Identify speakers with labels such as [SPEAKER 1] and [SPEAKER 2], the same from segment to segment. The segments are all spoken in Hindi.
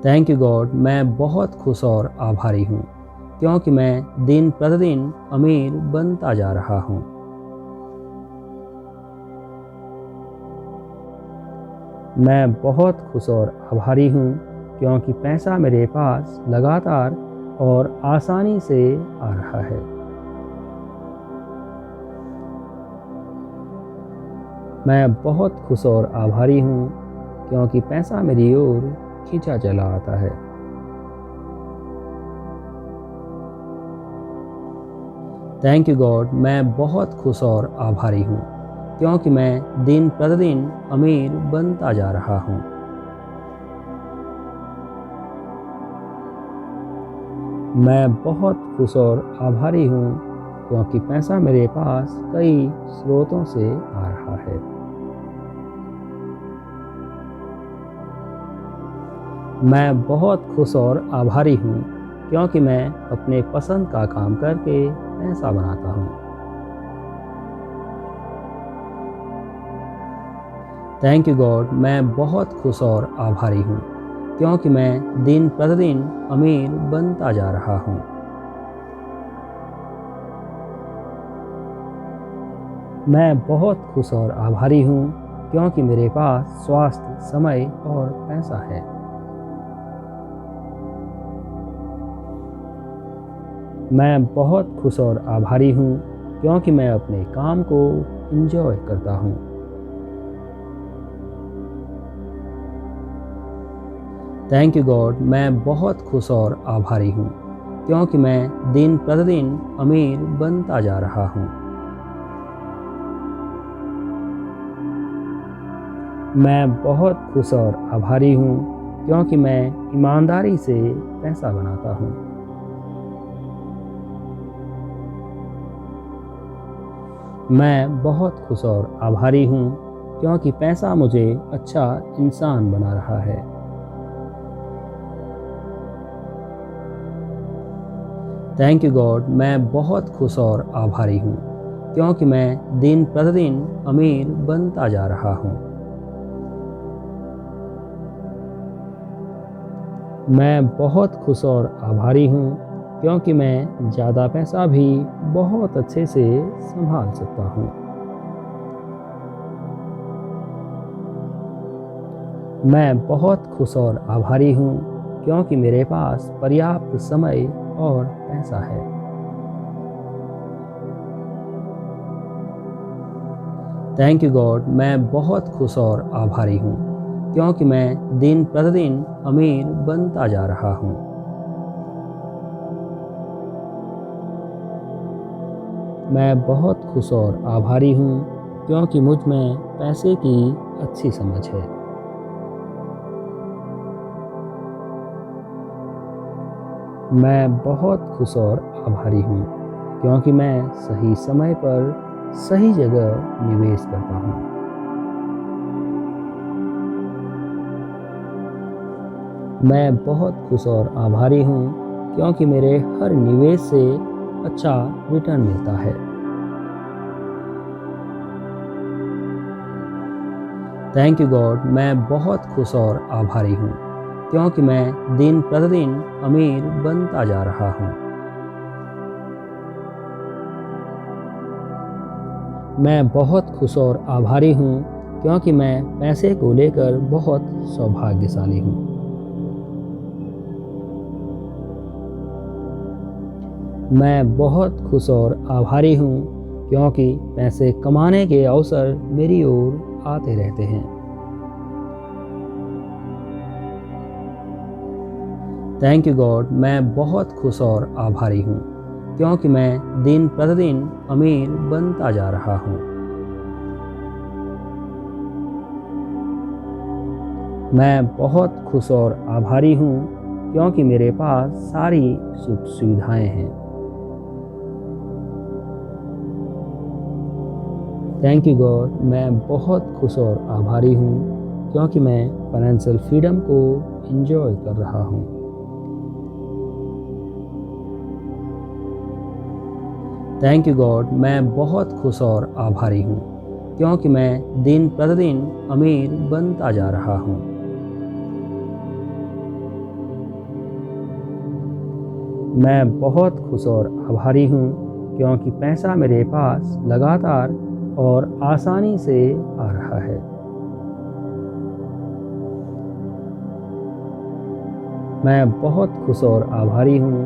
[SPEAKER 1] थैंक यू गॉड, मैं बहुत खुश और आभारी हूँ क्योंकि मैं दिन प्रतिदिन अमीर बनता जा रहा हूँ। मैं बहुत खुश और आभारी हूँ क्योंकि पैसा मेरे पास लगातार और आसानी से आ रहा है। मैं बहुत खुश और आभारी हूँ क्योंकि पैसा मेरी ओर खींचा चला आता है। थैंक यू गॉड, मैं बहुत खुश और आभारी हूँ क्योंकि मैं दिन प्रतिदिन अमीर बनता जा रहा हूँ। मैं बहुत खुश और आभारी हूँ क्योंकि पैसा मेरे पास कई स्रोतों से आ रहा है। मैं बहुत खुश और आभारी हूँ क्योंकि मैं अपने पसंद का काम करके पैसा बनाता हूँ। थैंक यू गॉड, मैं बहुत खुश और आभारी हूँ क्योंकि मैं दिन प्रतिदिन अमीर बनता जा रहा हूँ। मैं बहुत खुश और आभारी हूँ क्योंकि मेरे पास स्वास्थ्य, समय और पैसा है। मैं बहुत खुश और आभारी हूँ क्योंकि मैं अपने काम को एंजॉय करता हूँ। थैंक यू गॉड, मैं बहुत खुश और आभारी हूँ क्योंकि मैं दिन प्रतिदिन अमीर बनता जा रहा हूँ। मैं बहुत खुश और आभारी हूँ क्योंकि मैं ईमानदारी से पैसा बनाता हूँ। मैं बहुत खुश और आभारी हूँ क्योंकि पैसा मुझे अच्छा इंसान बना रहा है। थैंक यू गॉड, मैं बहुत खुश और आभारी हूँ क्योंकि मैं दिन प्रतिदिन अमीर बनता जा रहा हूँ। मैं बहुत खुश और आभारी हूँ क्योंकि मैं ज़्यादा पैसा भी बहुत अच्छे से संभाल सकता हूँ। मैं बहुत खुश और आभारी हूँ क्योंकि मेरे पास पर्याप्त समय और पैसा है। थैंक यू गॉड, मैं बहुत खुश और आभारी हूँ क्योंकि मैं दिन प्रतिदिन अमीर बनता जा रहा हूँ। मैं बहुत खुश और आभारी हूँ क्योंकि मुझ में पैसे की अच्छी समझ है। मैं बहुत खुश और आभारी हूँ क्योंकि मैं सही समय पर सही जगह निवेश करता हूँ। मैं बहुत खुश और आभारी हूँ क्योंकि मेरे हर निवेश से अच्छा रिटर्न मिलता है। थैंक यू गॉड, मैं बहुत खुश और आभारी हूँ क्योंकि मैं दिन प्रतिदिन अमीर बनता जा रहा हूँ। मैं बहुत खुश और आभारी हूँ क्योंकि मैं पैसे को लेकर बहुत सौभाग्यशाली हूँ। मैं बहुत खुश और आभारी हूँ क्योंकि पैसे कमाने के अवसर मेरी ओर आते रहते हैं। थैंक यू गॉड, मैं बहुत खुश और आभारी हूँ क्योंकि मैं दिन प्रतिदिन अमीर बनता जा रहा हूँ। मैं बहुत खुश और आभारी हूँ क्योंकि मेरे पास सारी सुख सुविधाएं हैं। थैंक यू गॉड, मैं बहुत खुश और आभारी हूँ क्योंकि मैं फाइनेंशियल फ्रीडम को एंजॉय कर रहा हूँ। थैंक यू गॉड, मैं बहुत खुश और आभारी हूँ क्योंकि मैं दिन प्रतिदिन अमीर बनता जा रहा हूँ। मैं बहुत खुश और आभारी हूँ क्योंकि पैसा मेरे पास लगातार और आसानी से आ रहा है। मैं बहुत खुश और आभारी हूँ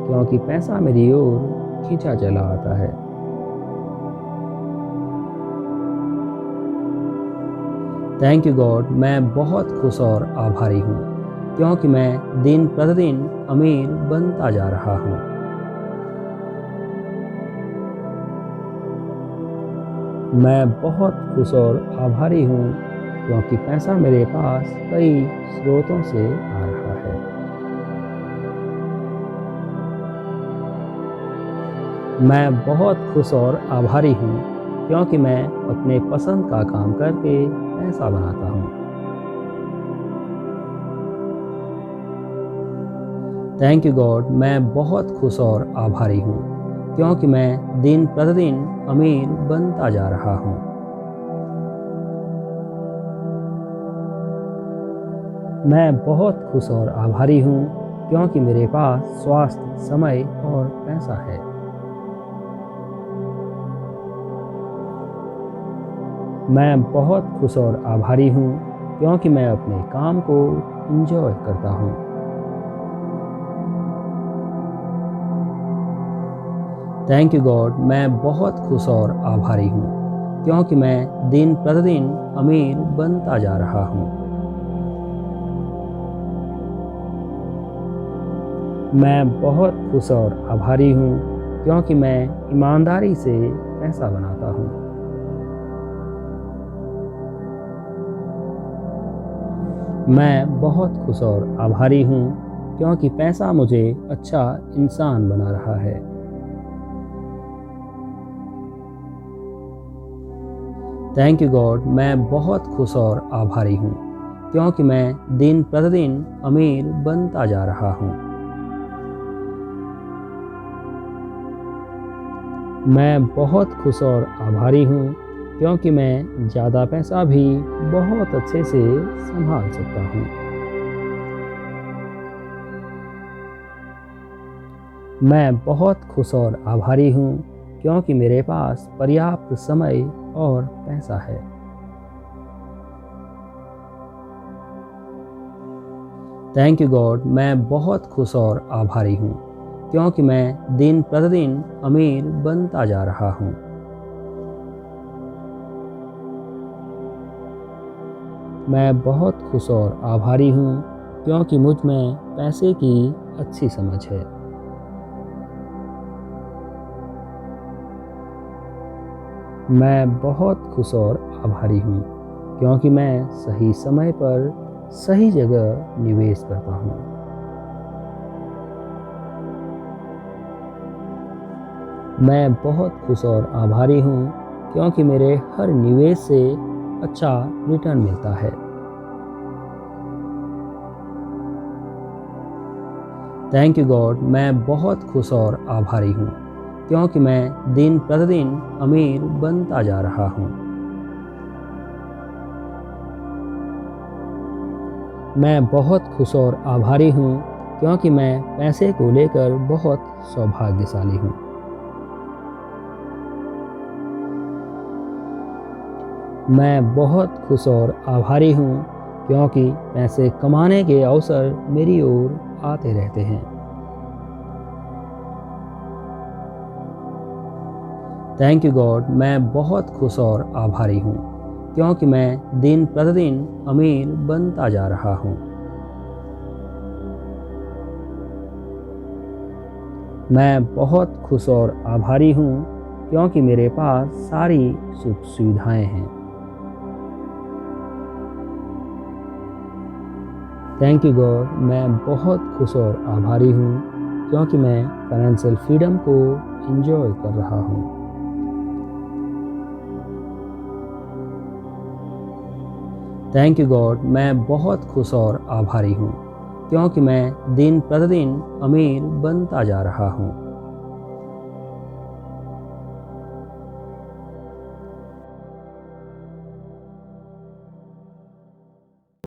[SPEAKER 1] क्योंकि पैसा मेरी ओर खींचा चला आता है। थैंक यू गॉड, मैं बहुत खुश और आभारी हूँ क्योंकि मैं दिन प्रतिदिन अमीर बनता जा रहा हूँ। मैं बहुत खुश और आभारी हूँ क्योंकि पैसा मेरे पास कई स्रोतों से आ रहा है। मैं बहुत खुश और आभारी हूँ क्योंकि मैं अपने पसंद का काम करके पैसा बनाता हूँ। थैंक यू गॉड, मैं बहुत खुश और आभारी हूँ क्योंकि मैं दिन प्रतिदिन अमीर बनता जा रहा हूँ। मैं बहुत खुश और आभारी हूँ क्योंकि मेरे पास स्वास्थ्य, समय और पैसा है। मैं बहुत खुश और आभारी हूँ क्योंकि मैं अपने काम को एंजॉय करता हूँ। थैंक यू गॉड, मैं बहुत खुश और आभारी हूँ क्योंकि मैं दिन प्रतिदिन अमीर बनता जा रहा हूँ। मैं बहुत खुश और आभारी हूँ क्योंकि मैं ईमानदारी से पैसा बनाता हूँ। मैं बहुत खुश और आभारी हूँ क्योंकि पैसा मुझे अच्छा इंसान बना रहा है। थैंक यू गॉड, मैं बहुत खुश और आभारी हूँ क्योंकि मैं दिन प्रतिदिन अमीर बनता जा रहा हूँ। मैं बहुत खुश और आभारी हूँ क्योंकि मैं ज़्यादा पैसा भी बहुत अच्छे से संभाल सकता हूँ। मैं बहुत खुश और आभारी हूँ क्योंकि मेरे पास पर्याप्त समय और पैसा है। थैंक यू गॉड, मैं बहुत खुश और आभारी हूँ क्योंकि मैं दिन प्रतिदिन अमीर बनता जा रहा हूँ। मैं बहुत खुश और आभारी हूँ क्योंकि मुझ में पैसे की अच्छी समझ है। मैं बहुत खुश और आभारी हूँ क्योंकि मैं सही समय पर सही जगह निवेश करता हूँ। मैं बहुत खुश और आभारी हूँ क्योंकि मेरे हर निवेश से अच्छा रिटर्न मिलता है। थैंक यू गॉड, मैं बहुत खुश और आभारी हूँ क्योंकि मैं दिन प्रतिदिन अमीर बनता जा रहा हूँ। मैं बहुत खुश और आभारी हूँ क्योंकि मैं पैसे को लेकर बहुत सौभाग्यशाली हूँ। मैं बहुत खुश और आभारी हूँ क्योंकि पैसे कमाने के अवसर मेरी ओर आते रहते हैं। थैंक यू गॉड, मैं बहुत खुश और आभारी हूँ क्योंकि मैं दिन प्रतिदिन अमीर बनता जा रहा हूँ। मैं बहुत खुश और आभारी हूँ क्योंकि मेरे पास सारी सुख सुविधाएं हैं। थैंक यू गॉड, मैं बहुत खुश और आभारी हूँ क्योंकि मैं फाइनेंशियल फ्रीडम को एंजॉय कर रहा हूँ। थैंक यू गॉड, मैं बहुत खुश और आभारी हूँ क्योंकि मैं दिन प्रतिदिन अमीर बनता जा रहा हूँ।